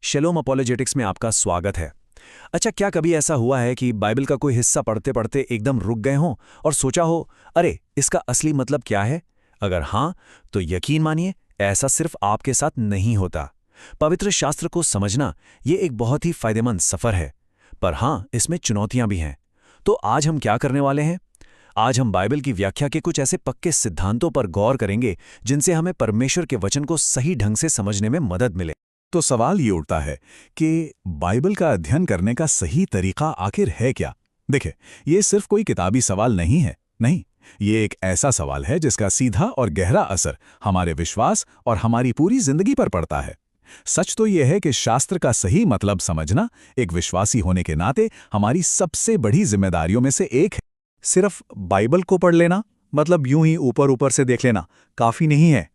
शेलोम apologetics में आपका स्वागत है। अच्छा, क्या कभी ऐसा हुआ है कि बाइबल का कोई हिस्सा पढ़ते पढ़ते एकदम रुक गए हों और सोचा हो, अरे इसका असली मतलब क्या है? अगर हाँ, तो यकीन मानिए ऐसा सिर्फ आपके साथ नहीं होता। पवित्र शास्त्र को समझना ये एक बहुत ही फायदेमंद सफर है, पर हाँ, इसमें चुनौतियां भी हैं। तो आज हम क्या करने वाले हैं? आज हम बाइबल की व्याख्या के कुछ ऐसे पक्के सिद्धांतों पर गौर करेंगे जिनसे हमें परमेश्वर के वचन को सही ढंग से समझने में मदद मिले। तो सवाल ये उठता है कि बाइबल का अध्ययन करने का सही तरीका आखिर है क्या? देखिए, ये सिर्फ कोई किताबी सवाल नहीं है। नहीं, ये एक ऐसा सवाल है जिसका सीधा और गहरा असर हमारे विश्वास और हमारी पूरी जिंदगी पर पड़ता है। सच तो यह है कि शास्त्र का सही मतलब समझना एक विश्वासी होने के नाते हमारी सबसे बड़ी जिम्मेदारियों में से एक है। सिर्फ बाइबल को पढ़ लेना, मतलब यूं ही ऊपर ऊपर से देख लेना, काफी नहीं है।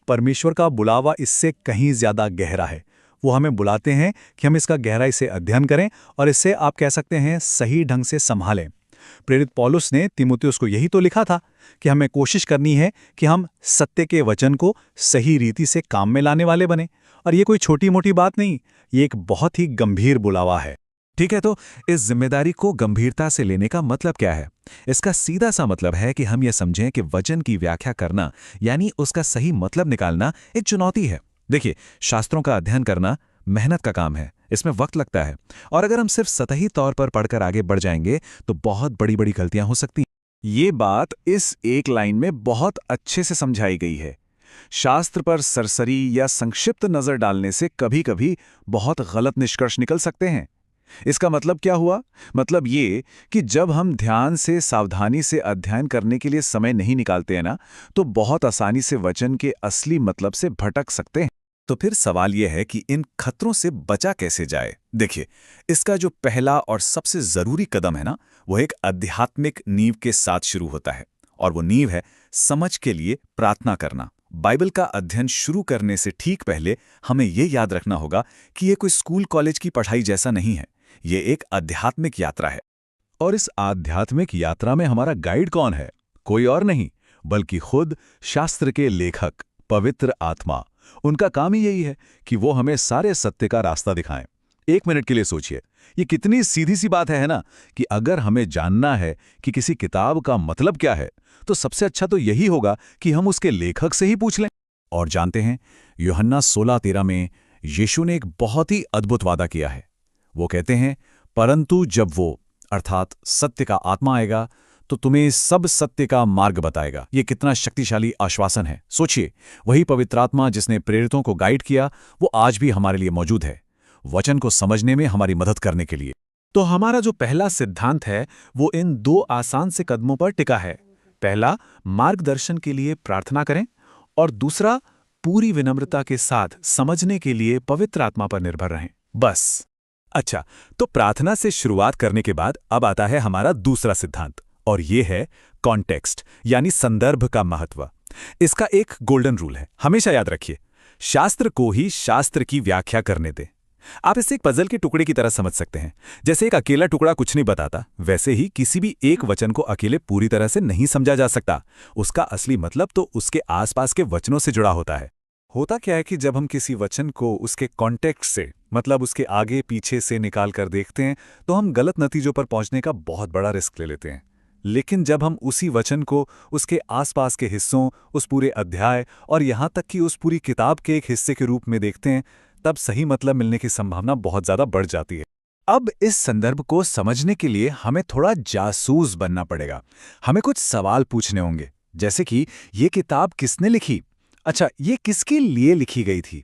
परमेश्वर का बुलावा इससे कहीं ज्यादा गहरा है। वो हमें बुलाते हैं कि हम इसका गहराई से अध्ययन करें और इससे आप कह सकते हैं सही ढंग से संभालें। प्रेरित पौलुस ने तीमुथियुस को यही तो लिखा था कि हमें कोशिश करनी है कि हम सत्य के वचन को सही रीति से काम में लाने वाले बने। और ये कोई छोटी मोटी बात नहीं, ये एक बहुत ही गंभीर बुलावा है। ठीक है, तो इस जिम्मेदारी को गंभीरता से लेने का मतलब क्या है? इसका सीधा सा मतलब है कि हम ये समझें कि वचन की व्याख्या करना यानी उसका सही मतलब निकालना एक चुनौती है। देखिए, शास्त्रों का अध्ययन करना मेहनत का काम है, इसमें वक्त लगता है, और अगर हम सिर्फ सतही तौर पर पढ़कर आगे बढ़ जाएंगे तो बहुत बड़ी बड़ी गलतियां हो सकती हैं। ये बात इस एक लाइन में बहुत अच्छे से समझाई गई है। शास्त्र पर सरसरी या संक्षिप्त नजर डालने से कभी कभी बहुत गलत निष्कर्ष निकल सकते हैं। इसका मतलब क्या हुआ? मतलब ये कि जब हम ध्यान से सावधानी से अध्ययन करने के लिए समय नहीं निकालते हैं ना, तो बहुत आसानी से वचन के असली मतलब से भटक सकते हैं। तो फिर सवाल यह है कि इन खतरों से बचा कैसे जाए? देखिए, इसका जो पहला और सबसे जरूरी कदम है ना, वो एक आध्यात्मिक नींव के साथ शुरू होता है, और वो नींव है समझ के लिए प्रार्थना करना। बाइबल का अध्ययन शुरू करने से ठीक पहले हमें ये याद रखना होगा कि ये कोई स्कूल कॉलेज की पढ़ाई जैसा नहीं है, ये एक आध्यात्मिक यात्रा है। और इस आध्यात्मिक यात्रा में हमारा गाइड कौन है? कोई और नहीं, बल्कि खुद शास्त्र के लेखक, पवित्र आत्मा। उनका काम ही यही है कि वो हमें सारे सत्य का रास्ता दिखाएं। एक मिनट के लिए सोचिए, ये कितनी सीधी सी बात है ना, कि अगर हमें जानना है कि किसी किताब का मतलब क्या है, तो सबसे अच्छा तो यही होगा कि हम उसके लेखक से ही पूछ लें। और जानते हैं, यूहन्ना 16:13 में यीशु ने एक बहुत ही अद्भुत वादा किया है। वो कहते हैं, परंतु जब वो अर्थात सत्य का आत्मा आएगा तो तुम्हें सब सत्य का मार्ग बताएगा। ये कितना शक्तिशाली आश्वासन है। सोचिए, वही पवित्र आत्मा जिसने प्रेरितों को गाइड किया, वो आज भी हमारे लिए मौजूद है, वचन को समझने में हमारी मदद करने के लिए। तो हमारा जो पहला सिद्धांत है वो इन दो आसान से कदमों पर टिका है। पहला, मार्गदर्शन के लिए प्रार्थना करें, और दूसरा, पूरी विनम्रता के साथ समझने के लिए पवित्र आत्मा पर निर्भर रहें। बस। अच्छा, तो प्रार्थना से शुरुआत करने के बाद अब आता है हमारा दूसरा सिद्धांत, और ये है कॉन्टेक्स्ट यानी संदर्भ का महत्व। इसका एक गोल्डन रूल है, हमेशा याद रखिए, शास्त्र को ही शास्त्र की व्याख्या करने दें। आप इसे एक पजल के टुकड़े की तरह समझ सकते हैं। जैसे एक अकेला टुकड़ा कुछ नहीं बताता, वैसे ही किसी भी एक वचन को अकेले पूरी तरह से नहीं समझा जा सकता। उसका असली मतलब तो उसके आसपास के वचनों से जुड़ा होता है। होता क्या है कि जब हम किसी वचन को उसके कॉन्टेक्स्ट से, मतलब उसके आगे पीछे से निकाल कर देखते हैं, तो हम गलत नतीजों पर पहुंचने का बहुत बड़ा रिस्क ले लेते हैं। लेकिन जब हम उसी वचन को उसके आसपास के हिस्सों, उस पूरे अध्याय और यहाँ तक कि उस पूरी किताब के एक हिस्से के रूप में देखते हैं, तब सही मतलब मिलने की संभावना बहुत ज्यादा बढ़ जाती है। अब इस संदर्भ को समझने के लिए हमें थोड़ा जासूस बनना पड़ेगा। हमें कुछ सवाल पूछने होंगे, जैसे कि ये किताब किसने लिखी? अच्छा, ये किसके लिए लिखी गई थी?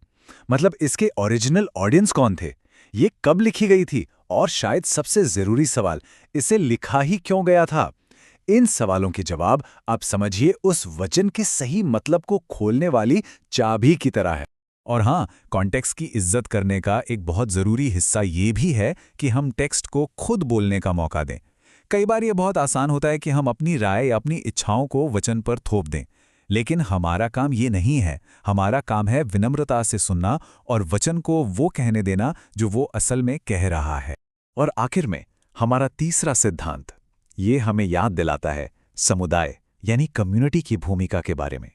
मतलब इसके ओरिजिनल ऑडियंस कौन थे? ये कब लिखी गई थी? और शायद सबसे जरूरी सवाल, इसे लिखा ही क्यों गया था? इन सवालों के जवाब आप समझिए उस वचन के सही मतलब को खोलने वाली चाबी की तरह है। और हाँ, कॉन्टेक्स्ट की इज्जत करने का एक बहुत जरूरी हिस्सा ये भी है कि हम टेक्स्ट को खुद बोलने का मौका दें। कई बार ये बहुत आसान होता है कि हम अपनी राय या अपनी इच्छाओं को वचन पर थोप दें, लेकिन हमारा काम ये नहीं है। हमारा काम है विनम्रता से सुनना और वचन को वो कहने देना जो वो असल में कह रहा है। और आखिर में हमारा तीसरा सिद्धांत, ये हमें याद दिलाता है समुदाय यानी कम्युनिटी की भूमिका के बारे में।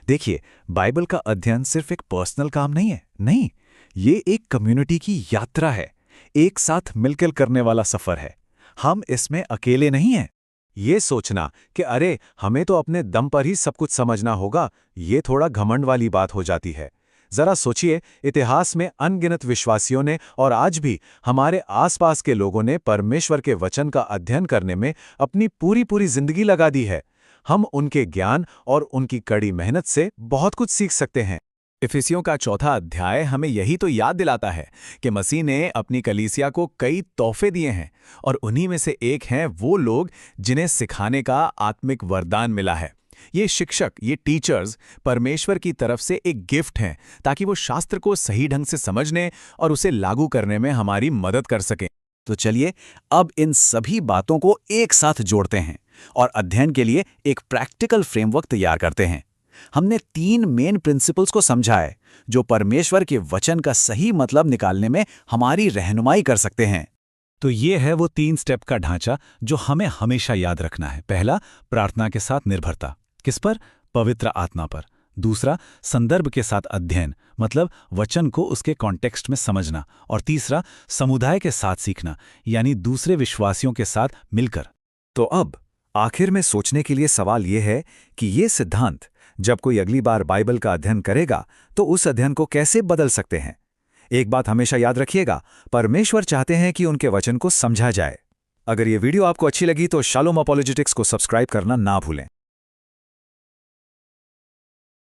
देखिए, बाइबल का अध्ययन सिर्फ एक पर्सनल काम नहीं है। नहीं, ये एक कम्युनिटी की यात्रा है, एक साथ मिलकर करने वाला सफर है। हम इसमें अकेले नहीं हैं। ये सोचना कि अरे हमें तो अपने दम पर ही सब कुछ समझना होगा, ये थोड़ा घमंड वाली बात हो जाती है। जरा सोचिए, इतिहास में अनगिनत विश्वासियों ने और आज भी हमारे आसपास के लोगों ने परमेश्वर के वचन का अध्ययन करने में अपनी पूरी पूरी जिंदगी लगा दी है। हम उनके ज्ञान और उनकी कड़ी मेहनत से बहुत कुछ सीख सकते हैं। इफिसियों का चौथा अध्याय हमें यही तो याद दिलाता है कि मसीह ने अपनी कलीसिया को कई तोहफे दिए हैं और उन्हीं में से एक हैं वो लोग जिन्हें सिखाने का आत्मिक वरदान मिला है। ये शिक्षक, ये टीचर्स परमेश्वर की तरफ से एक गिफ्ट हैं ताकि वो शास्त्र को सही ढंग से समझने और उसे लागू करने में हमारी मदद कर सकें। तो चलिए अब इन सभी बातों को एक साथ जोड़ते हैं और अध्ययन के लिए एक प्रैक्टिकल फ्रेमवर्क तैयार करते हैं। हमने 3 मेन प्रिंसिपल्स को समझा है जो परमेश्वर के वचन का सही मतलब निकालने में हमारी रहनुमाई कर सकते हैं। तो ये है वो 3 स्टेप का ढांचा जो हमें हमेशा याद रखना है। पहला, प्रार्थना के साथ निर्भरता। किस पर? पवित्र आत्मा पर। दूसरा, संदर्भ के साथ अध्ययन, मतलब वचन को उसके कॉन्टेक्स्ट में समझना। और तीसरा, समुदाय के साथ सीखना, यानी दूसरे विश्वासियों के साथ मिलकर। तो अब आखिर में सोचने के लिए सवाल यह है कि ये सिद्धांत जब कोई अगली बार बाइबल का अध्ययन करेगा तो उस अध्ययन को कैसे बदल सकते हैं। एक बात हमेशा याद रखिएगा, परमेश्वर चाहते हैं कि उनके वचन को समझा जाए। अगर ये वीडियो आपको अच्छी लगी तो शालोम अपॉलोजेटिक्स को सब्सक्राइब करना ना भूलें।